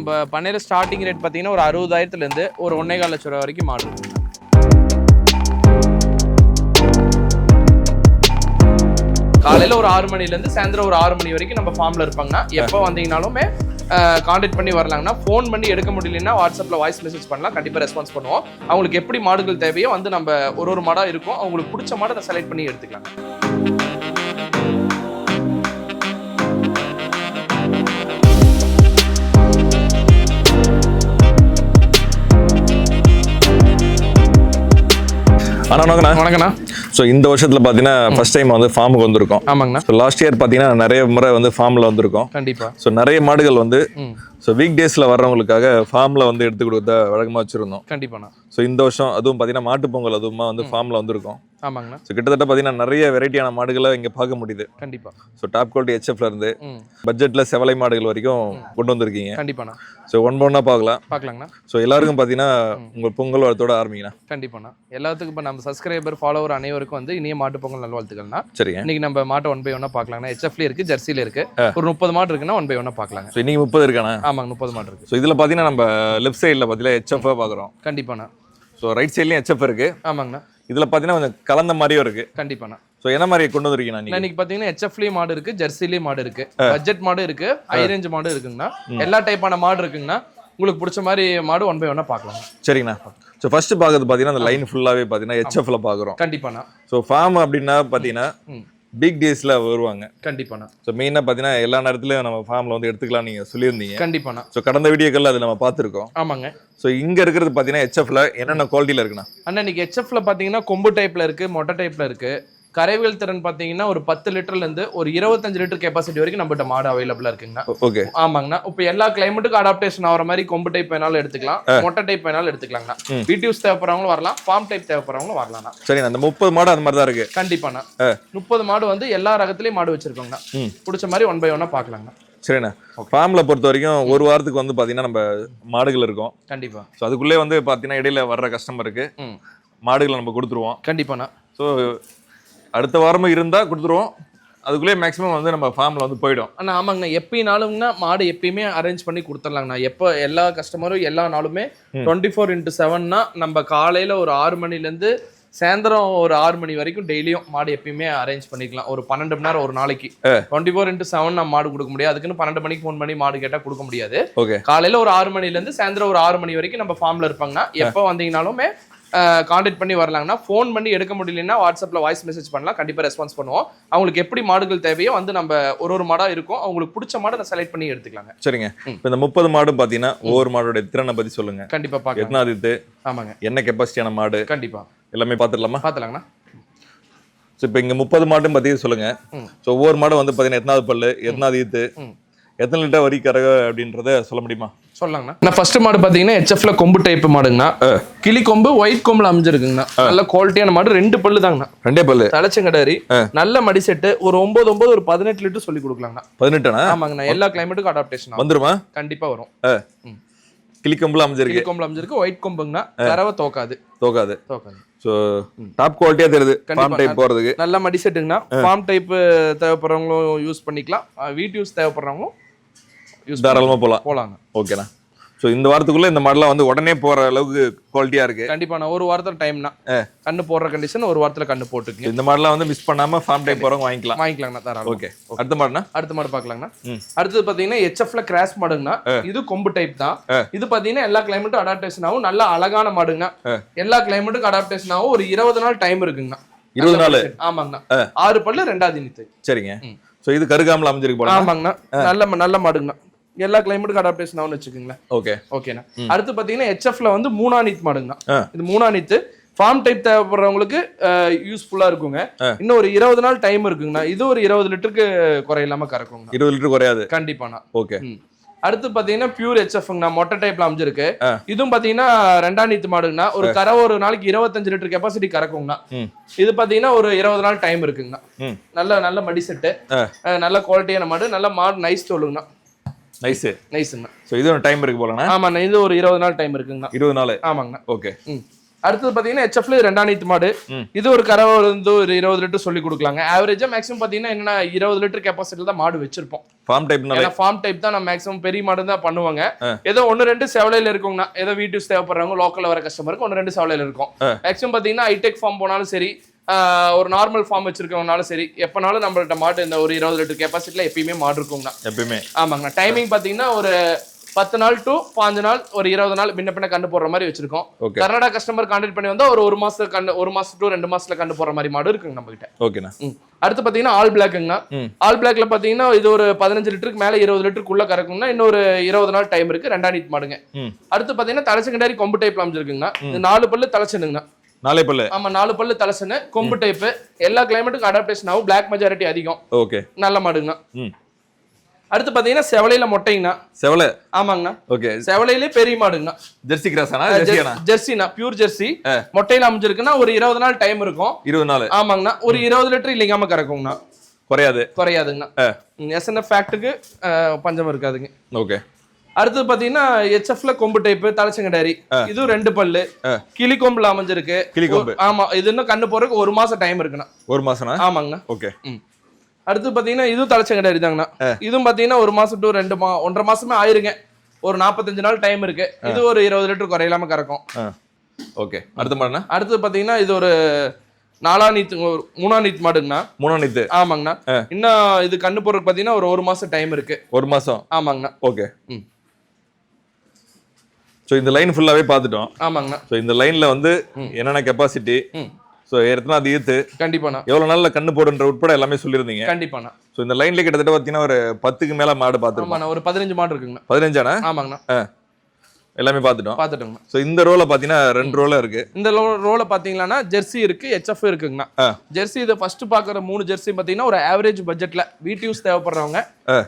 நம்ம பண்ணையில starting rate பார்த்தீங்கன்னா ஒரு 60,000 ஒரு 1.25 லட்சம் ரூபா வரைக்கும் மாடு இருக்குங்க. காலையில் ஒரு 6 மணிலேருந்து சாயந்தரம் ஒரு 6 மணி வரைக்கும் நம்ம ஃபார்மில் இருப்பாங்கன்னா எப்போ வந்தீங்கனாலுமே கான்டாக்ட் பண்ணி வரலாங்கன்னா ஃபோன் பண்ணி எடுக்க முடியலன்னா வாட்ஸ்அப்பில் வாய்ஸ் மெசேஜ் பண்ணலாம், கண்டிப்பாக ரெஸ்பான்ஸ் பண்ணுவோம். அவங்களுக்கு எப்படி மாடுகள் தேவையோ வந்து நம்ம ஒரு மாடாக இருக்கும், அவங்களுக்கு பிடிச்ச மாடை அதை செலக்ட் பண்ணி எடுத்துக்கலாம். வணக்கண்ணா. ஸோ இந்த வருஷத்துல பார்த்தீங்கன்னா ஃபர்ஸ்ட் டைம் வந்து ஃபார்முக்கு வந்திருக்கோம். ஆமாங்கண்ணா. ஸோ லாஸ்ட் இயர் பார்த்தீங்கன்னா நிறைய முறை வந்து ஃபார்மில் வந்திருக்கோம். கண்டிப்பாக. ஸோ நிறைய மாடுகள் வந்து ஸோ வீக் டேஸில் வர்றவங்களுக்காக ஃபார்மில் வந்து எடுத்து கொடுத்த வழக்கமாக வச்சுருந்தோம். கண்டிப்பாண்ணா. ஸோ இந்த வருஷம் அதுவும் பார்த்தீங்கன்னா மாட்டுப் பொங்கல் அதுவுமா வந்து ஃபார்மில் வந்திருக்கோம். ஆமாங்கண்ணா. ஸோ கிட்டத்தட்ட பார்த்தீங்கன்னா நிறைய வெரைட்டியான மாடுகளை இங்கே பார்க்க முடியுது. கண்டிப்பாக. ஸோ டாப் குவாலிட்டி HFல இருந்து பட்ஜெட்டில் செவலை மாடுகள் வரைக்கும் கொண்டு வந்திருக்கீங்க. கண்டிப்பாண்ணா. ஸோ ஒன்றா பார்க்கலாங்கண்ணா. ஸோ எல்லாருக்கும் பார்த்தீங்கன்னா உங்கள் பொங்கல் வாழ்த்தோட ஆரம்பிங்கண்ணா. கண்டிப்பாண்ணா. எல்லாத்துக்கும் இப்போ நம்ம சப்ஸ்கிரைபர் ஃபாலோவர் அனைவருக்கும் வந்து இனிய மாட்டு பொங்கல் நல்வாழ்த்துக்கள்ண்ணா. சரிங்க. இன்னைக்கு நம்ம மாட்டை 1 by 1 பார்க்கலாங்கண்ணா. HFல இருக்கு, ஜெர்சியில் இருக்கு. ஒரு 30 மாடு இருக்குன்னா 1 by 1 பார்க்கலாங்க. ஸோ இன்னைக்கு 30 இருக்காண்ணா? ஆமாங்க, 30 மாடு இருக்கு. ஸோ இதில் பார்த்தீங்கன்னா நம்ம லெஃப்ட் சைடில் பார்த்தீங்கன்னா HF பார்க்குறோம். கண்டிப்பாண்ணா. ஸோ ரைட் சைட்லேயும் HF இருக்கு. ஆமாங்கண்ணா. இதில் பார்த்தீங்கன்னா கொஞ்சம் கலந்த மாதிரியும் இருக்கு. கண்டிப்பாண்ணா. ஸோ என்ன மாதிரி கொண்டு வந்திருக்கீங்க இன்னைக்கு பார்த்தீங்கன்னா HFலயும் மாடு இருக்கு, ஜெர்சிலையும் மாடு இருக்கு, பட்ஜெட் மாடு இருக்கு, ஹை ரேஞ்ச் மாடு இருக்குங்கண்ணா. எல்லா டைப்பான மாடு இருக்குங்கண்ணா. உங்களுக்கு பிடிச்ச மாதிரி மாடு 1 by 1 பார்க்கலாம். சரிங்கண்ணா. ஸோ ஃபர்ஸ்ட் பார்க்கறது பார்த்தீங்கன்னா அந்த லைன் ஃபுல்லாகவே பார்த்தீங்கன்னா HFல பார்க்குறோம். கண்டிப்பாண்ணா. ஸோ ஃபார்ம் அப்படின்னா பார்த்தீங்கன்னா பிக் டேஸில் வருவாங்க. கண்டிப்பாண்ணா. ஸோ மெயினாக பார்த்தீங்கன்னா எல்லா நேரத்துலையும் நம்ம ஃபார்மில் வந்து எடுத்துக்கலாம் நீங்கள் சொல்லியிருந்தீங்க. கண்டிப்பாண்ணா. ஸோ கடந்த வீடியோக்களில் அது நம்ம பார்த்துருக்கோம். ஆமாங்க. ஸோ இங்கே இருக்கிறது பார்த்தீங்கன்னா HFல என்னென்ன குவாலிட்டியில் இருக்குண்ணா? அண்ணா இன்னைக்கு HFல பார்த்தீங்கன்னா கொம்பு டைப்பில் இருக்கு, மொட்டை டைப்பில் இருக்கு. கரைவியல் திறன் பார்த்தீங்கன்னா ஒரு 10 லிட்டர்லேருந்து ஒரு 25 லிட்டர் கெப்பாசிட்டி வரைக்கும் நம்மகிட்ட மாடு அவைலபிளாக இருக்குங்கண்ணா. ஓகே. ஆமாங்கண்ணா. இப்போ எல்லா கிளைமேட்டுக்கும் அடாப்டேஷன் ஆகிற மாதிரி கொம்பு டைப் வேணாலும் எடுத்துக்கலாம், மொட்டை டைப் வேணாலும் எடுத்துக்கலாங்கண்ணா. வீடியோஸ் தேவைப்படுறவங்களும் வரலாம், ஃபார்ம் டைப் தேவைப்படுறவங்களும் வரலாம்ண்ணா. சரிண்ணா. அந்த 30 மாடு அது மாதிரி தான் இருக்கு. கண்டிப்பாண்ணா. 30 மாடு வந்து எல்லா ரகத்துலையும் மாடு வச்சிருக்கோங்கண்ணா. பிடிச்ச மாதிரி 1 by 1 பார்க்கலாங்கண்ணா. சரிண்ணா. ஃபார்மில் பொறுத்த வரைக்கும் ஒரு வாரத்துக்கு வந்து பார்த்தீங்கன்னா நம்ம மாடுகள் இருக்கும். கண்டிப்பாக. ஸோ அதுக்குள்ளே வந்து பார்த்தீங்கன்னா இடையில வர்ற கஸ்டமருக்கு மாடுகளை நம்ம கொடுத்துருவோம். கண்டிப்பாண்ணா. ஸோ அடுத்த வாரமும் இருந்தால் கொடுத்துருவோம். அதுக்குள்ளே மேக்ஸிமம் வந்து நம்ம ஃபார்மில் வந்து போயிடும். அண்ணா ஆமாங்கண்ணா. எப்படினாலும்னா மாடு எப்பயுமே அரேஞ்ச் பண்ணி கொடுத்துடலாங்கண்ணா. எப்போ எல்லா கஸ்டமரும் எல்லா நாளுமே 24x7னா நம்ம காலையில் ஒரு 6 மணிலேருந்து சாயந்தரம் ஒரு 6 மணி வரைக்கும் டெய்லியும் மாடு எப்பயுமே அரேஞ்ச் பண்ணிக்கலாம். ஒரு 12 மணி நேரம் ஒரு நாளைக்கு 24x7 நம்ம மாடு கொடுக்க முடியாது. அதுக்குன்னு 12 மணிக்கு ஃபோன் பண்ணி மாடு கேட்டால் கொடுக்க முடியாது. ஓகே. காலையில் ஒரு 6 மணிலேருந்து சாயந்தரம் ஒரு 6 மணி வரைக்கும் நம்ம ஃபார்மில் இருப்பாங்கண்ணா. எப்போ வந்தீங்கனாலுமே கான்டாக்ட் பண்ணி வரலாங்கன்னா ஃபோன் பண்ணி எடுக்க முடியலன்னா வாட்ஸ்அப்பில் வாய்ஸ் மெசேஜ் பண்ணலாம், கண்டிப்பாக ரெஸ்பான்ஸ் பண்ணுவோம். அவங்களுக்கு எப்படி மாடுகள் தேவையோ வந்து நம்ம ஒரு மாடாக இருக்கும், அவங்களுக்கு பிடிச்ச மாடை அதை செலக்ட் பண்ணி எடுத்துக்கலாங்க. சரிங்க. இப்போ இந்த 30 மாடு பார்த்தீங்கன்னா ஒவ்வொரு மாடோட திறனை பற்றி சொல்லுங்க. கண்டிப்பாக பார்க்கலாம். எத்தனாவது இது? ஆமாங்க. என்ன கெப்பாசிட்டியான மாடு? கண்டிப்பாக எல்லாமே பார்த்துடலாமா? பார்த்துலாங்கண்ணா. ஸோ இப்போ இங்கே 30 மாட்டும் பற்றி சொல்லுங்க. ஸோ ஒவ்வொரு மாடும் வந்து பார்த்தீங்கன்னா எத்தனாவது பல்லு, எத்தனாவது ஈத்து, எத்தனை லிட்டர் வரி கறக அப்படின்றத சொல்ல முடியுமா? சொல்லலாங்கண்ணா. நான் ஃபர்ஸ்ட் மாடு பார்த்தீங்கன்னா HFல கொம்பு டைப் மாடுங்கண்ணா. கிளி கொம்பு ஒயிட் கொம்புல அமைஞ்சிருக்குங்கண்ணா. நல்ல குவாலிட்டியான மாடு. 2 பல்லு தாங்கண்ணா. 2 பல்லு. தலைச்சங்கடாரி. நல்ல மடி செட்டு. ஒரு 9 ஒரு 18 லிட்டர் சொல்லி கொடுக்கலாங்கண்ணா. 18? ஆமாங்கண்ணா. எல்லா கிளைமேட்டுக்கும் அடாப்டேஷன் வந்துருமா? கண்டிப்பா வரும். கிளி கொம்புல அமைஞ்சிருக்கு. கிளி கொம்புல அமைஞ்சிருக்கு. ஒயிட் கொம்புங்கண்ணா. கறவை தோக்காது. ஸோ டாப் குவாலிட்டியா தெரியுது. ஃபார்ம் டைப் போறதுக்கு நல்ல மடி செட்டுங்கண்ணா. ஃபார்ம் டைப் தேவைப்படுறவங்களும் யூஸ் பண்ணிக்கலாம், வீட் யூஸ் தேவைப்படுறவங்களும் யூஸ் தாராளமா போலாங்க. ஓகேண்ணா. ஸோ இந்த வாரத்துக்குள்ள இந்த மாடலாம் வந்து உடனே போற அளவுக்கு குவாலிட்டியா இருக்கு. கண்டிப்பா. நான் ஒரு வாரத்துல டைம்னா கண்ணு போடுற கண்டிஷன் ஒரு வாரத்துல கண்ணு போட்டுக்கு. இந்த மாடலாம் வந்து மிஸ் பண்ணாம ஃபார்ம் டைப் போறவங்க வாங்கிக்கலாங்கண்ணா. தாராளம். ஓகே. அடுத்த மாடுனா? அடுத்த மாடு பார்க்கலாங்கண்ணா. அடுத்தது பாத்தீங்கன்னா HFல கிராஸ் மாடுங்கண்ணா. இது கொம்பு டைப் தான். இது பாத்தீங்கன்னா எல்லா கிளைமேட்டும் அடாப்டேஷன் ஆகும். நல்ல அழகான மாடுங்கண்ணா. எல்லா கிளைமேட்டுக்கும் அடாப்டேஷன் ஆகும். ஒரு 20 நாள் டைம் இருக்குங்கண்ணா. 20 நாள்? ஆமாங்கண்ணா. 6 பல்லு 2வது நீத்து. சரிங்க. ஸோ இது கருகாமல் அமைஞ்சிருக்கு போல. ஆமாங்கண்ணா. நல்ல மாடுங்கண்ணா. எல்லா கிளைமேட்டுக்கு அடாப்டேஷன் ஆகும்னு வச்சுக்கோங்களேன். ஓகேண்ணா. அடுத்து பாத்தீங்கன்னா HFல வந்து 3ஆம் நீத் மாடுங்கண்ணா. இது 3ஆம் நீத்து. ஃபார்ம் டைப் தேவைப்படுறவங்களுக்கு யூஸ்ஃபுல்லா இருக்குங்க. இன்னும் ஒரு 20 நாள் டைம் இருக்குங்கண்ணா. இது ஒரு 20 லிட்டருக்கு குறையில்லாம கறக்குங்க. 20 லிட்டர் குறையாது? கண்டிப்பாண்ணா. ஓகே. அடுத்து பாத்தீங்கன்னா பியூர் HFங்கண்ணா. மொட்டை டைப்ல அமைஞ்சிருக்கு. இதுவும் பாத்தீங்கன்னா 2ஆம் நீத்து மாடுங்கண்ணா. ஒரு கரை ஒரு நாளைக்கு 25 லிட்டர் கெப்பாசிட்டி கறக்குங்கண்ணா. இது பாத்தீங்கன்னா ஒரு 20 நாள் டைம் இருக்குங்கண்ணா. நல்ல மடி செட்டு, நல்ல குவாலிட்டியான மாடு, நல்ல மாடு நைஸ் தோலுங்கண்ணா. நைஸ்ண்ணா. ஸோ இது ஒரு டைம் இருக்கு போலண்ணா. ஆமாண்ணா. இது ஒரு 20 நாள் டைம் இருக்குங்கண்ணா. 20 நாள்? ஆமாங்கண்ணா. ஓகே. அடுத்தது பாத்தீங்கன்னா HFல ரெண்டாம் நீத்து மாடு. இது ஒரு கறவை வந்து ஒரு 20 லிட்டர் சொல்லி கொடுக்கலாங்க. ஆவரேஜா மேக்ஸிமம் பாத்தீங்கன்னா என்னன்னா 20 லிட்டர் கெப்பாசிட்டில தான் மாடு வச்சிருப்போம். ஃபார்ம் டைப்னால ஃபார்ம் டைப் தான் நம்ம மேக்ஸிமம் பெரிய மாடு தான் பண்ணுவாங்க. ஏதோ 1-2 செவலையில இருக்குங்கண்ணா. ஏதோ வீட்டு தேவைப்படுறவங்க லோக்கல்ல வர கஸ்டமருக்கு 1-2 செவலையில இருக்கும். மேக்ஸிமம் பாத்தீங்கன்னா ஹைடெக் ஃபார்ம் போனாலும் சரி, ஒரு நார்மல் ஃபார்ம் வச்சிருக்கவங்கனாலும் சரி, எப்பனாலும் நம்மள்ட்ட மாடு இந்த ஒரு 20 லிட்டர் கெப்பாசிட்டில எப்பயுமே மாடு இருக்குங்கண்ணா. எப்பயுமே ஆமாங்கண்ணா. டைமிங் பாத்தீங்கன்னா ஒரு 10 நாள் டு 5 நாள், ஒரு 20 நாள் முன்ன பின்ன கண்டு போடுற மாதிரி வச்சிருக்கோம். கர்நாடகா கஸ்டமர் கான்டாக்ட் பண்ணி வந்தா ஒரு மாசம் டு 2 மாசத்துல கண்டு போடுற மாதிரி மாடு இருக்குங்க நம்ம கிட்ட. ஓகேண்ணா. அடுத்து பாத்தீங்கன்னா ஆல் பிளாக்ங்கண்ணா. ஆல் பிளாக்ல பாத்தீங்கன்னா இது ஒரு 15 லிட்டருக்கு மேல 20 லிட்டருக்குள்ள கறக்கும்னா இன்னொரு 20 நாள் டைம் இருக்கு. ரெண்டாம் நீட் மாடுங்க. அடுத்து பாத்தீங்கன்னா தலைச்சங்கடாரி கொம்பு டைப்ல அமைஞ்சிருக்குங்கண்ணா. இது 4 பல்லு தலைச்சனுங்கண்ணா. 4 பல்லு. ஆமா 4 பல்லு தலைச்சனு கொம்பு டைப். எல்லா கிளைமேட்டுக்கும் அடாப்டேஷன் ஆகும். பிளாக் மெஜாரிட்டி அதிகம். ஓகே. நல்ல மாடுங்கண்ணா. அடுத்து பாத்தீங்கன்னா செவலையில மொட்டைங்கண்ணா. செவலை. ஆமாங்கண்ணா. ஓகே. செவலையிலே பெரிய மாடுங்கண்ணா. ஜெர்சி கிராஸானா? ஜெர்சினா பியூர் ஜெர்சி. மொட்டையில அமைஞ்சிருக்குன்னா ஒரு 20 நாள் டைம் இருக்கும். 20 நாள். ஆமாங்கண்ணா. ஒரு 20 லிட்டர் இல்லைங்காம கறக்குங்கண்ணா. குறையாதுங்கண்ணா. SNF ஃபேக்ட்டுக்கு பஞ்சம் இருக்காதுங்க. ஓகே. அடுத்து பாத்தீங்கன்னா HFல கொம்பு டைப் தலைச்சங்கடாரி. இது 2 பல்லு. கிளி கொம்புல அமைஞ்சிருக்கு. கிளி கொம்பு. ஆமா இது இன்னும் கண்ணு போறதுக்கு 1 மாசம் டைம் இருக்குண்ணா. 1 மாசம்னா? ஆமாங்கண்ணா. ஓகே. அடுத்து பாத்தீங்கன்னா இதுவும் தலைச்சங்கடாரி தாங்கண்ணா. இதுவும் பாத்தீங்கன்னா 1 மாசம் டு 1.5 மாசமே ஆயிருங்க. ஒரு 45 நாள் டைம் இருக்கு. இது ஒரு 20 லிட்டர் குறையில்லாம கறக்கும். ஓகே. அடுத்து மாடுனா? அடுத்து பாத்தீங்கன்னா இது ஒரு 3ஆம் நீத் மாடுங்கண்ணா. 3ஆம் நீத்து. ஆமாங்கண்ணா. இன்னும் இது கண்ணு போறதுக்கு பாத்தீங்கன்னா ஒரு 1 மாசம் டைம் இருக்கு. 1 மாசம். ஆமாங்கண்ணா. ஓகே. சோ இந்த லைன் ஃபுல்லாவே பாத்துட்டோம். ஆமாங்கண்ணா. சோ இந்த லைன்ல வந்து என்னென்ன கெபாசிட்டி, சோ எத்தனாவது ஈத்து, கண்டிப்பாண்ணா, எவ்வளவு நாள்ல கண்ணு போடுன்ற உட்பட எல்லாமே சொல்லிருந்தீங்க. கண்டிப்பாண்ணா. சோ இந்த லைன்ல கிட்டத்தட்ட பாத்தீங்கன்னா ஒரு 10க்கு மேல மாடு பாத்துருக்கோம். ஒரு 15 மாடு இருக்குங்கண்ணா. 15ஆனா? ஆமாங்கண்ணா. எல்லாமே பாத்துட்டோம். சோ இந்த ரோல பாத்தீங்கன்னா 2 ரோல இருக்கு. இந்த ரோல பாத்தீங்கன்னா ஜெர்சி இருக்கு, HF இருக்குங்கண்ணா. ஜெர்சி இது ஃபர்ஸ்ட் பாக்குற 3 ஜெர்சி பாத்தீங்கன்னா ஒரு ஆவரேஜ் பட்ஜெட்ல வீட் யூஸ் தேவைப்படுறவங்க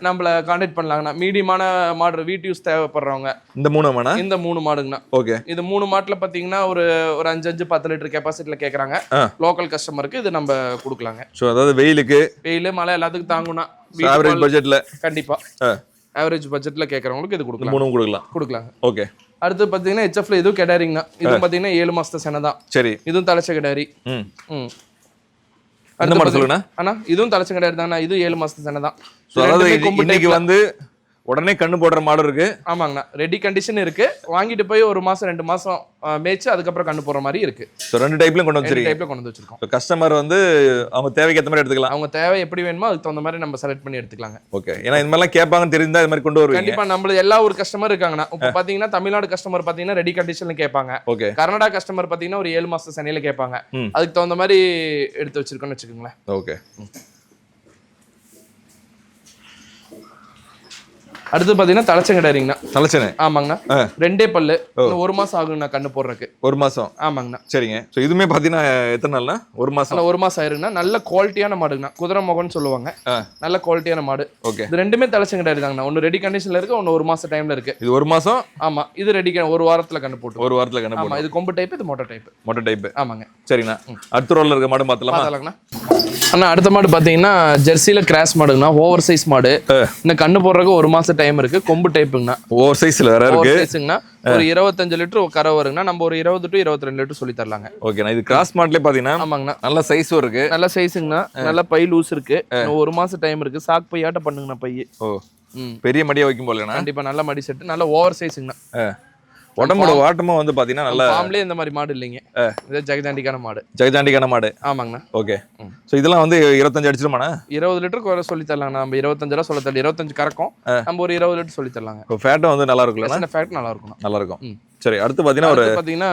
நம்மள கான்டாக்ட் பண்ணலாங்கண்ணா. மீடியமான மாடு வீட் யூஸ் தேவைப்படுறவங்க இந்த 3 மாடுங்கண்ணா. ஓகே. இது 3 மாட்டுல பாத்தீங்கன்னா ஒரு 5 10 லிட்டர் கெபாசிட்டில கேக்குறாங்க. லோக்கல் கஸ்டமருக்கு இது நம்ம கொடுக்கலாங்க. சோ அதாவது வெயில் மழை எல்லாத்துக்கும் தாங்கும்னா ஆவரேஜ் பட்ஜெட்ல கண்டிப்பா ஆவரேஜ் பட்ஜெட்ல கேக்குறவங்களுக்கு இது கொடுக்கலாம். ஓகே. அடுத்து பாத்தீங்கன்னா HFல இதுவும் கெடாரிங்கண்ணா. இது பாத்தீங்கன்னா 7 மாசத்து செனை தான். சரி. இதுவும் தலைச்ச கெடாரி. அடுத்து மாடு சொல்லுங்க அண்ணா. இதுவும் தலைச்ச கெடாரி தானா. இது 7 மாசத்து செனை தான். அதாவது இன்னைக்கு வந்து உடனே கண்ணு போடுற மாடு இருக்கு. ஆமாங்கண்ணா. ரெடி கண்டிஷன் இருக்கு. வாங்கிட்டு போய் 1 மாசம் 2 மாசம் மேய்ச்சு அதுக்கப்புறம் கண்ணு போடுற மாதிரி இருக்கு. ஸோ 2 டைப்லயும் கொண்டு வச்சிருக்கோம். கஸ்டமர் வந்து அவங்க தேவைக்கு ஏற்ற மாதிரி எடுத்துக்கலாம். அவங்க தேவை எப்படி வேணுமோ அதுக்கு தகுந்த மாதிரி நம்ம செலக்ட் பண்ணி எடுத்துக்கலாங்க. ஓகே. ஏன்னா இந்த மாதிரிலாம் கேட்பாங்கன்னு தெரிஞ்சா இது மாதிரி கொண்டு வருவாங்க. கண்டிப்பா நம்மள எல்லா ஒரு கஸ்டமர் இருக்காங்கண்ணா. இப்போ பாத்தீங்கன்னா தமிழ்நாடு கஸ்டமர் பாத்தீங்கன்னா ரெடி கண்டிஷன்ல கேட்பாங்க. ஓகே. கர்நாடகா கஸ்டமர் பாத்தீங்கன்னா ஒரு 7 மாசம் சென்னையில கேட்பாங்க. அதுக்கு தகுந்த மாதிரி எடுத்து வச்சிருக்கோம்னு வச்சுக்கோங்களேன். ஓகே. அடுத்து பாத்தீங்கன்னா தலைச்சங்கடாரிங்கண்ணா. தலைச்சனை. ஆமாங்கண்ணா. 2 பல்லு. 1 மாசம் ஆகுங்கண்ணா கண்ணு போடுறதுக்கு. 1 மாசம். ஆமாங்கண்ணா. சரிங்க. சோ இதுமே பாத்தீங்கன்னா எத்தனை நாள்னா? 1 மாசம். 1 மாசம் ஆயிருங்கண்ணா. நல்ல குவாலிட்டியான மாடுங்கண்ணா. குதிரை முகம்னு சொல்லுவாங்க. நல்ல குவாலிட்டியான மாடு. ஓகே. இது ரெண்டுமே தலைச்சங்கடாரி தாங்கண்ணா. ஒன்னு ரெடி கண்டிஷன்ல இருக்கு, ஒன்னு 1 மாசம் டைம்ல இருக்கு. இது 1 மாசம். ஆமா. இது ரெடி 1 வாரத்துல கண்ணு போட்டு. 1 வாரத்துல கண்ணு போட்டு. ஆமா. இது கொம்பு டைப், இது மோட்டோ டைப். ஆமாங்க. சரிண்ணா. அடுத்த ரோல்ல இருக்க மாடு பாத்தலாமா? அண்ணா அடுத்த மாடு பாத்தீங்கன்னா ஜெர்சில கிராஸ் மாடுங்கண்ணா. ஓவர் சைஸ் மாடு. இந்த கண்ணு போடுறதுக்கு 1 மாசம் டைம் இருக்கு. கொம்பு டைப்புங்கண்ணா. ஓவர் சைஸ்ல வேற இருக்கு. ஓவர் சைஸ்ங்கண்ணா. ஒரு 25 லிட்டர் கரை வருங்கண்ணா. நம்ம ஒரு 20 டு 22 லிட்டர் சொல்லி தரலாங்க. ஓகேண்ணா. இது கிராஸ் மாட்லயே பாத்தீங்கன்னா ஆமாங்கண்ணா. நல்ல சைஸும் இருக்கு. நல்ல சைஸுங்கண்ணா. நல்ல பை லூஸ் இருக்கு. 1 மாசம் டைம் இருக்கு. சாக் பையாட்ட பண்ணுங்கண்ணா பை. ஓ பெரிய மடியா வைக்கும் போலண்ணா. கண்டிப்பா நல்ல மடி செட். நல்ல ஓவர் சைஸுங்கண்ணா. உடம்போட வாட்டமும் வந்து பாத்தீங்கன்னா நல்ல ஃபார்ம்லயே இந்த மாதிரி மாடு இல்லைங்க. இது ஜெகதாண்டிக்கான மாடு. ஆமாங்கண்ணா. ஓகே. சோ இதெல்லாம் வந்து 25 அடிச்சிருமாண்ணா? 20 லிட்டர் குறை சொல்லி தரலாங்கண்ணா. நம்ம 25 சொல்ல தரல. 25 கறக்கும். நம்ம ஒரு 20 லிட்டர் சொல்லி தரலாங்க. இப்போ ஃபேட்டும் வந்து நல்லா இருக்கும்ல? ஃபேட் நல்லா இருக்கும். சரி. அடுத்து பாத்தீங்கன்னா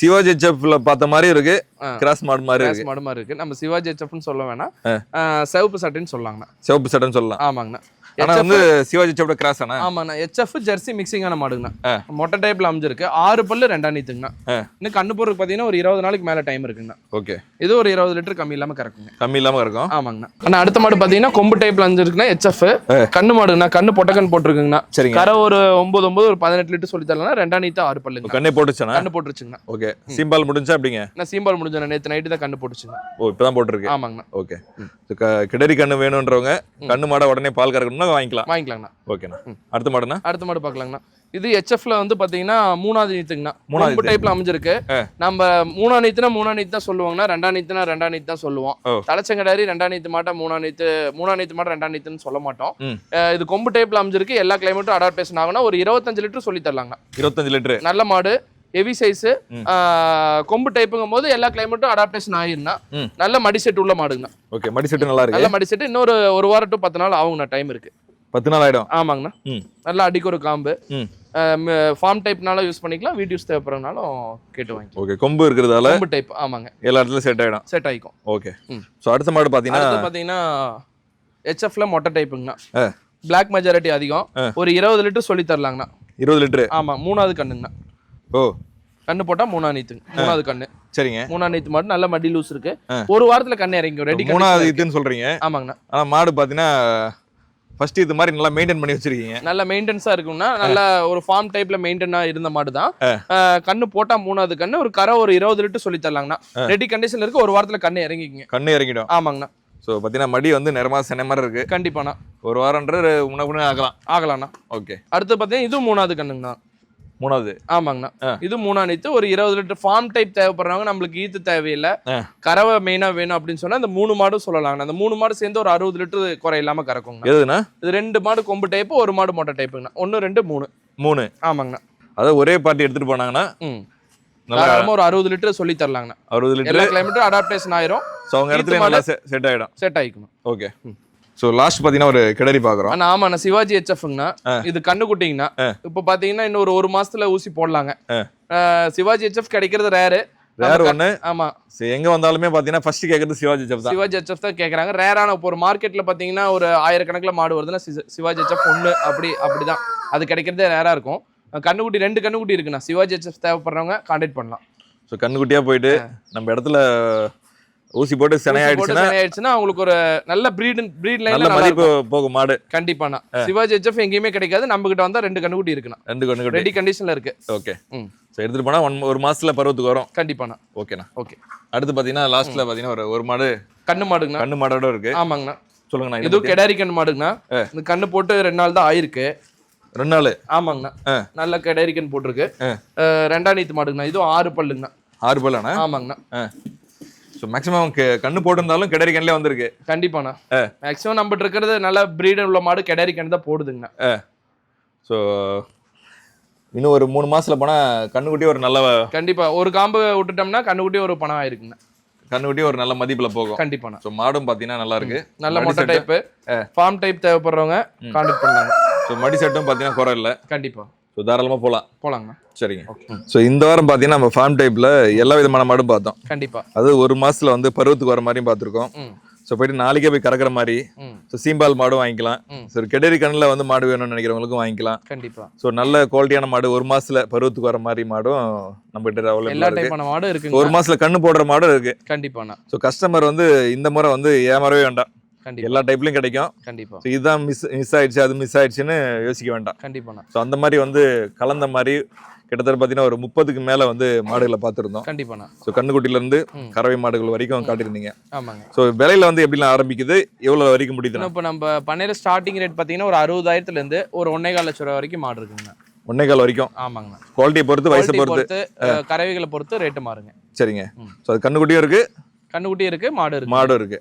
சிவாஜி HFல பார்த்த மாதிரி இருக்கு. கிராஸ் மாடு மாதிரி இருக்கு. நம்ம சிவாஜி HFன்னு சொல்ல வேணாம். சிவப்பு சட்டைன்னு சொல்லலாங்கண்ணா. சிவப்பு சட்டைன்னு சொல்லலாம். ஆமாங்கண்ணா. ஆனா வந்து சிவாஜி HFல கிராஸ் ஆனா? ஆமாண்ணா. HF ஜெர்சி மிக்சிங்கான மாடுங்கண்ணா. மொட்டை டைப்ல அமைஞ்சிருக்கு. 6 பல்லு 2 நீத்துங்கண்ணா. இன்னும் கண்ணு போறதுக்கு பாத்தீங்கன்னா ஒரு 20 நாளைக்கு மேல டைம் இருக்குங்கண்ணா. ஓகே. இது ஒரு 20 லிட்டர் கம்மி இல்லாம கறக்கும். ஆமாங்கண்ணா. ஆனா அடுத்த மாடு பாத்தீங்கன்னா கொம்பு டைப்ல அமைஞ்சிருக்குன்னா HF கண்ணு மாடுங்கண்ணா. கண்ணு பொட்டக்கன் போட்டுருக்குங்கண்ணா. சரி. கரை ஒரு 9 ஒரு 18 லிட்டர் சொல்லி தரலாம். 2 நீத்து 6 பல்லு. கண்ணே போட்டுச்சுனா? கண்ணு போட்டுருச்சுங்கண்ணா. ஓகே. சீம்பால் முடிஞ்சா அப்படிங்க? நான் சீம்பால் முடிஞ்சா நேத்து நைட்டு தான் கண்ணு போட்டுச்சுங்க. ஓ இப்பதான் போட்டுருக்கு. ஆமாங்கண்ணா. ஓகே. கிடரி கண்ணு வேணும்ன்றவங்க கண்ணு மாட உடனே பால் கறக்கணும்னா வாங்கிக்கலாங்கண்ணா. ஓகேண்ணா. அடுத்த மாடு பார்க்கலாங்கண்ணா. இது ஹெச்எஃப்ல வந்து பாத்தீங்கன்னா மூணாவது நீத்துங்கண்ணா. மூணாவது மூணு டைப்ல அமைஞ்சிருக்கு. நம்ம மூணாம் நீத்து தான் சொல்லுவாங்கன்னா, ரெண்டாம் நீத்து தான் சொல்லுவோம். தலைச்சங்கடாரி ரெண்டாம் நீத்து மாட்டோம், மூணாம் நீத்து மாட்டோம், ரெண்டாம் நீத்துன்னு சொல்ல மாட்டோம். இது கொம்பு டைப்ல அமைஞ்சிருக்கு. எல்லா கிளைமேட்டும் அடாப்டேஷன் ஆகும்னா ஒரு 25 லிட்டர் சொல்லி தரலாங்க. 25 லிட்டர் நல்ல மாடு, ஹெவி சைஸ், கொம்பு டைப்புங்கும் போது எல்லா கிளைமேட்டும் அடாப்டேஷன் ஆயிருந்தா நல்ல மடி செட் உள்ள மாடுங்கண்ணா. ஓகே, மடி செட் நல்லா இருக்கு. நல்ல மடி செட். இன்னொரு ஒரு வாரம் டு 10 நாள் ஆகுங்கண்ணா, டைம் இருக்கு. 10 நாள் ஆயிடும். ஆமாங்கண்ணா. நல்லா அடிக்கு ஒரு காம்பு. ஃபார்ம் டைப்னால யூஸ் பண்ணிக்கலாம், வீட் யூஸ் தேவைப்படுறதுனாலும் கேட்டு வாங்கிக்கலாம். ஓகே, கொம்பு இருக்கிறதால கொம்பு டைப். ஆமாங்க, எல்லா இடத்துலயும் செட் ஆயிக்கும். ஓகே. சோ அடுத்த மாடு பாத்தீங்கன்னா ஹெச்எஃப்ல மொட்டை டைப்புங்கண்ணா. பிளாக் மெஜாரிட்டி அதிகம். ஒரு 20 லிட்டர் சொல்லி தரலாங்கண்ணா. 20 லிட்டர். ஆமா, மூணாவது கண்ணுங்கண்ணா. ஓ, கண்ணு போட்டா மூணாவது கண்ணு. சரிங்க. மூணாவது நீத்து மாடு நல்ல மடி லூஸ் இருக்கு. ஒரு வாரத்துல கண்ணு இறங்கிடும். ரெடி. மூணாவது இதுன்னு சொல்றீங்க. ஆமாங்கண்ணா. ஆனா மாடு பாத்தீங்கன்னா ஃபர்ஸ்ட் இது மாதிரி நல்லா மெயின்டைன் பண்ணி வச்சிருக்கீங்க. நல்ல மெயின்டெனன்ஸா இருக்கும்னா, நல்ல ஒரு ஃபார்ம் டைப்ல மெயின்டெனா இருந்த மாடு தான். கண்ணு போட்டா மூணாவது கண்ணு. ஒரு கரை ஒரு 20 லிட்டர் சொல்லி தரலாங்கண்ணா. ரெடி கண்டிஷன்ல இருக்கு. ஒரு வாரத்துல கண்ணு இறங்கிக்குங்க. கண்ணு இறங்கிடும். ஆமாங்கண்ணா. சோ பாத்தீங்கன்னா மடி வந்து நிறமா சென்ன மாதிரி இருக்கு. கண்டிப்பாண்ணா. ஒரு வாரம்ன்ற முன்ன ஆகலாம்ண்ணா. ஓகே. அடுத்து பாத்தீங்கன்னா இது மூணாவது கண்ணுங்கண்ணா. மூணாவது. ஆமாங்கண்ணா. இது மூணாம் நீத்து. ஒரு 20 லிட்டர் ஃபார்ம் டைப் தேவைப்படுறவங்க, நம்மளுக்கு ஈத்து தேவையில்லை, கறவை மெயினா வேணும் அப்படின்னு சொன்னா இந்த 3 மாடும் சொல்லலாங்கண்ணா. அந்த 3 மாடு சேர்ந்து ஒரு 60 லிட்டர் குறை இல்லாம கறக்குங்க. எதுனா இது 2 மாடு கொம்பு டைப், ஒரு மாடு மொட்டை டைப்புங்கண்ணா. 1 2 3. ஆமாங்கண்ணா. அதாவது ஒரே பார்ட்டி எடுத்துட்டு போனாங்கன்னா ஒரு 60 லிட்டர் சொல்லி தரலாங்கண்ணா. 60 லிட்டர். எல்லா கிளைமேட்டும் அடாப்டேஷன் ஆயிரும். சோ அவங்க இடத்துல நல்லா செட் ஆயிடும். ஓகே. சோ லாஸ்ட் பாத்தீங்கன்னா ஒரு கிடரி பாக்குறோம். ஆமாண்ணா, சிவாஜி ஹெச்எஃப்ங்கண்ணா. இது கண்ணு குட்டிங்கண்ணா. இப்ப பாத்தீங்கன்னா இன்னொரு 1 மாசத்துல ஊசி போடலாங்க. சிவாஜி ஹெச்எஃப் கிடைக்கிறது ரேரு. ஒண்ணு. ஆமா, எங்க வந்தாலுமே பாத்தீங்கன்னா ஃபர்ஸ்ட் கேக்குறது சிவாஜி ஹெச்எஃப் தான். சிவாஜி ஹெச்எஃப் தான் கேக்குறாங்க. ரேரான ஒரு மார்க்கெட்ல பாத்தீங்கன்னா ஒரு 1000 கணக்குல மாடு வருதுன்னா சிவாஜி ஹெச்எஃப் 1 அப்படிதான். அது கிடைக்கிறதே ரேரா இருக்கும். கண்ணுக்குட்டி 2 கண்ணுக்குட்டி இருக்குண்ணா. சிவாஜி ஹெச்எஃப் தேவைப்படுறவங்க கான்டாக்ட் பண்ணலாம். ஸோ கண்ணுக்குட்டியா போயிட்டு நம்ம இடத்துல ஊசி போட்டு சினையாயிடுச்சுன்னா அவங்களுக்கு ஒரு நல்ல பிரீட் லைன்ல மதிப்பு போகும் மாடு. கண்டிப்பாண்ணா. சிவாஜி ஹெச்எஃப் எங்கேயுமே கிடைக்காது. நம்ம கிட்ட வந்தா 2 கண்ணுக்குட்டி இருக்குண்ணா. 2 கண்ணுக்குட்டி ரெடி கண்டிஷன்ல இருக்கு. ஓகே. ஸோ எடுத்துட்டு போனா ஒரு மாசத்துல பருவத்துக்கு வரும். கண்டிப்பாண்ணா. ஓகேண்ணா. ஓகே. அடுத்து பாத்தீங்கன்னா லாஸ்ட்ல பாத்தீங்கன்னா ஒரு மாடு கண்ணு மாடுங்கண்ணா. கண்ணு மாடோட இருக்கு. ஆமாங்கண்ணா. சொல்லுங்கண்ணா. இது கெடாரி கண்ணு மாடுங்கண்ணா. இந்த கண்ணு போட்டு 2 நாள் தான் ஆயிருக்கு. 2 நாள். ஆமாங்கண்ணா. நல்ல கெடாரி கண் போட்டிருக்கு. ரெண்டாம் நீத்து மாடுங்கண்ணா. இதுவும் 6 பல்லுங்கண்ணா. 6 பல்லுண்ணா. ஆமாங்கண்ணா. ஸோ மேக்ஸிமம் கண்ணு போட்டிருந்தாலும் கெடாரி கண்ணிலே வந்திருக்கு. கண்டிப்பாண்ணா. மேக்ஸிமம் நம்ம இருக்கிறது நல்ல பிரீட் உள்ள மாடு கெடாரி கண் தான் போடுதுங்கண்ணா. ஸோ இன்னும் ஒரு 3 மாசத்துல போனா கண்ணுக்குட்டி ஒரு நல்ல கண்டிப்பா ஒரு காம்பு விட்டுட்டோம்னா கண்ணுக்குட்டி ஒரு பணம் ஆயிருக்குண்ணா. கண்ணுக்குட்டி ஒரு நல்ல மதிப்புல போகும். கண்டிப்பாண்ணா. ஸோ மாடும் பாத்தீங்கன்னா நல்லா இருக்கு. நல்ல மொட்டை டைப், ஃபார்ம் டைப் தேவைப்படுறவங்க கான்டாக்ட் பண்ணலாங்க. ஸோ மடி செட்டும் பாத்தீங்கன்னா குறை இல்லை. கண்டிப்பா. ஸோ தாராளமா போலாங்கண்ணா. சரிங்க. ஸோ இந்த வாரம் பாத்தீங்கன்னா நம்ம ஃபார்ம் டைப்ல எல்லா விதமான மாடும் பார்த்தோம். கண்டிப்பா. அது ஒரு மாசத்துல வந்து பருவத்துக்கு வர மாதிரியும் பார்த்துருக்கோம். ஸோ போயிட்டு நாளைக்கே போய் கறக்கிற மாதிரி. ஸோ சீம்பால் மாடும் வாங்கிக்கலாம். ஸோ கெடரி கண்ணில் வந்து மாடு வேணும்னு நினைக்கிறவங்களுக்கும் வாங்கிக்கலாம். கண்டிப்பா. ஸோ நல்ல குவாலிட்டியான மாடு ஒரு மாசத்துல பருவத்துக்கு வர மாதிரி மாடும் நம்ம கிட்ட எல்லா டைப்பான மாடும் இருக்கு. ஒரு மாசத்துல கண்ணு போடுற மாடும் இருக்கு. கண்டிப்பாண்ணா. ஸோ கஸ்டமர் வந்து இந்த முறை வந்து ஏமாறவே வேண்டாம். எல்லா டைப்லயும் கிடைக்கும். கண்டிப்பா. ஸோ இதுதான் மிஸ் ஆயிடுச்சு அது மிஸ் ஆயிடுச்சுன்னு யோசிக்க வேண்டாம். கண்டிப்பாண்ணா. ஸோ அந்த மாதிரி வந்து கலந்த மாதிரி கிட்டத்தட்ட பாத்தீங்கன்னா ஒரு 30க்கு மேல வந்து மாடுகளை பார்த்துருந்தோம். கண்டிப்பாண்ணா. ஸோ கண்ணுக்குட்டில இருந்து கறவை மாடுகள் வரைக்கும் காட்டியிருந்தீங்க. ஆமாங்க. ஸோ விலையில வந்து எப்படிலாம் ஆரம்பிக்குது, எவ்வளவு வரைக்கும் முடியுது? இப்போ நம்ம பண்ணையில ஸ்டார்டிங் ரேட் பாத்தீங்கன்னா ஒரு 60,000 இருந்து ஒரு 1.25 லட்சம் ரூபாய் வரைக்கும் மாடு இருக்குங்க. 1.25 வரைக்கும். ஆமாங்கண்ணா. குவாலிட்டியை பொறுத்து வயசை பொறுத்து கறவைகளை பொறுத்து ரேட்டு மாறுங்க. சரிங்க. ஸோ அது கண்ணுக்குட்டியும் இருக்கு, கண்ணுக்குட்டியும் இருக்கு, மாடும் இருக்கு.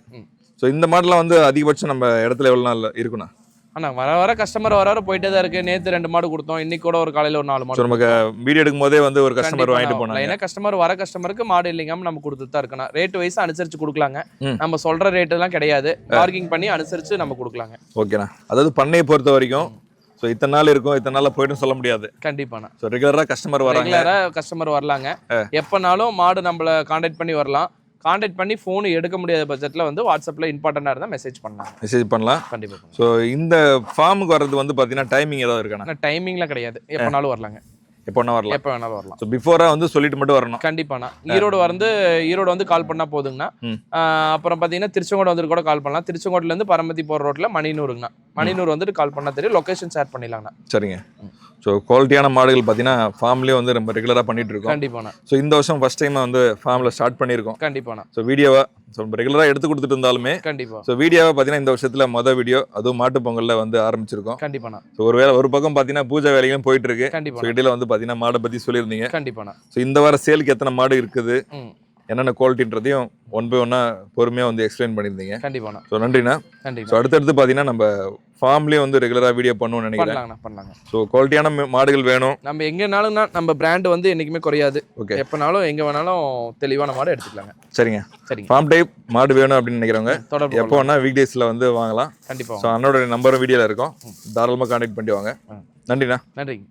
ஸோ இந்த மாடெல்லாம் வந்து அதிகபட்சம் நம்ம இடத்துல எவ்வளவு நாள் இருக்குண்ணா? ஆனா வர கஸ்டமர் வர போயிட்டே தான் இருக்கு. நேத்து 2 மாடு கொடுத்தோம், இன்னைக்கு கூட ஒரு காலையில ஒரு 4 மாடு. நமக்கு வீடியோ எடுக்கும் போதே வந்து ஒரு கஸ்டமர் வாங்கிட்டு போனாங்க. ஏன்னா கஸ்டமருக்கு மாடு இல்லைங்க நம்ம கொடுத்துட்டு தான் இருக்கணும். ரேட் வைஸ் அனுசரிச்சு கொடுக்கலாங்க. நம்ம சொல்ற ரேட் எல்லாம் கிடையாது, பார்க்கிங் பண்ணி அனுசரிச்சு நம்ம கொடுக்கலாங்க. ஓகேண்ணா. அதாவது பண்ணையை பொறுத்த வரைக்கும் ஸோ இத்தனை நாள் இருக்கும் இத்தனை நாள்ல போயிட்டு சொல்ல முடியாது. கண்டிப்பாண்ணா. ஸோ ரெகுலரா கஸ்டமர் வரலாங்க. எப்பனாலும் மாடு நம்மள கான்டாக்ட் பண்ணி வரலாம். கான்டாக்ட் பண்ணி ஃபோன் எடுக்க முடியாத பட்சத்தில் வந்து வாட்ஸ்அப்பில் இம்பார்ட்டண்டாக இருந்தால் மெசேஜ் பண்ணலாம். கண்டிப்பாக. ஸோ இந்த ஃபார்முக்கு வர்றது வந்து பார்த்தீங்கன்னா டைமிங் ஏதாவது இருக்காண்ணா? டைமிங்லாம் கிடையாது, எப்போனாலும் வரலாங்க. எப்போ வேணா வரலாம். எப்போ வேணாலும் வரலாம். ஸோ பிஃபோராக வந்து சொல்லிட்டு மட்டும் வரணும். கண்டிப்பாண்ணா. ஈரோடு வந்து கால் பண்ணா போதுங்கண்ணா. அப்புறம் பார்த்தீங்கன்னா திருச்செங்கோடு வந்துட்டு கூட கால் பண்ணலாம். திருச்செங்கோட்லேருந்து பரமத்தி போகிற ரோட்டில் மணினூருங்கண்ணா. மணினூர் வந்துட்டு கால் பண்ணா தெரியும். லொகேஷன் ஷேர் பண்ணிடலாங்கண்ணா. சரிங்க. ஸோ குவாலிட்டியான மாடுகள் பார்த்தீங்கன்னா ஃபார்ம்லேயே வந்து நம்ம ரெகுலராக பண்ணிட்டு இருக்கோம். கண்டிப்பாண்ணா. ஸோ இந்த வருஷம் ஃபர்ஸ்ட் டைம் வந்து ஃபார்மில் ஸ்டார்ட் பண்ணியிருக்கோம். கண்டிப்பாண்ணா. ஸோ வீடியோவை ஸோ நம்ம ரெகுலராக எடுத்து கொடுத்துட்டு இருந்தாலுமே கண்டிப்பா ஸோ வீடியோவை பார்த்தீங்கன்னா இந்த வருஷத்தில் மொதல் வீடியோ அதுவும் மாட்டு பொங்கலில் வந்து ஆரம்பிச்சிருக்கோம். கண்டிப்பாண்ணா. ஸோ ஒரு பக்கம் பார்த்தீங்கன்னா பூஜை வேலைகளும் போயிட்டு இருக்கு. கண்டிப்பா. ஸோ இடையில வந்து பார்த்தீங்கன்னா மாடை பற்றி சொல்லியிருந்தீங்க. கண்டிப்பாண்ணா. ஸோ இந்த வார சேலுக்கு எத்தனை மாடு இருக்குது, என்னென்ன குவாலிட்டின்றதையும் ஒன் பை ஒன்னா பொறுமையாக வந்து எக்ஸ்பிளைன் பண்ணியிருந்தீங்க. கண்டிப்பாண்ணா. ஸோ நன்றிண்ணா. ஸோ அடுத்தடுத்து பார்த்தீங்கன்னா நம்ம ஃபார்ம்லேயே வந்து ரெகுலராக வீடியோ பண்ணுவோம்னு நினைக்கிறேன். பண்ணலாங்க. ஸோ குவாலிட்டியான மாடுகள் வேணும். நம்ம எங்கேனாலும்னா நம்ம பிராண்ட் வந்து என்றைக்குமே குறையாது. ஓகே. எப்போனாலும் எங்கே வேணாலும் தெளிவான மாடு எடுத்துக்கலாங்க. சரிங்க. சரிங்க. ஃபார்ம் டைப் மாடு வேணும் அப்படின்னு நினைக்கிறவங்க தொடர்பு எப்போ வேணா வீக் டேஸில் வந்து வாங்கலாம். கண்டிப்பாக. ஸோ அண்ணோட நம்பரும் வீடியோவில் இருக்கும். தாராளமாக கான்டாக்ட் பண்ணிட்டு வாங்க. நன்றிண்ணா. நன்றிங்க.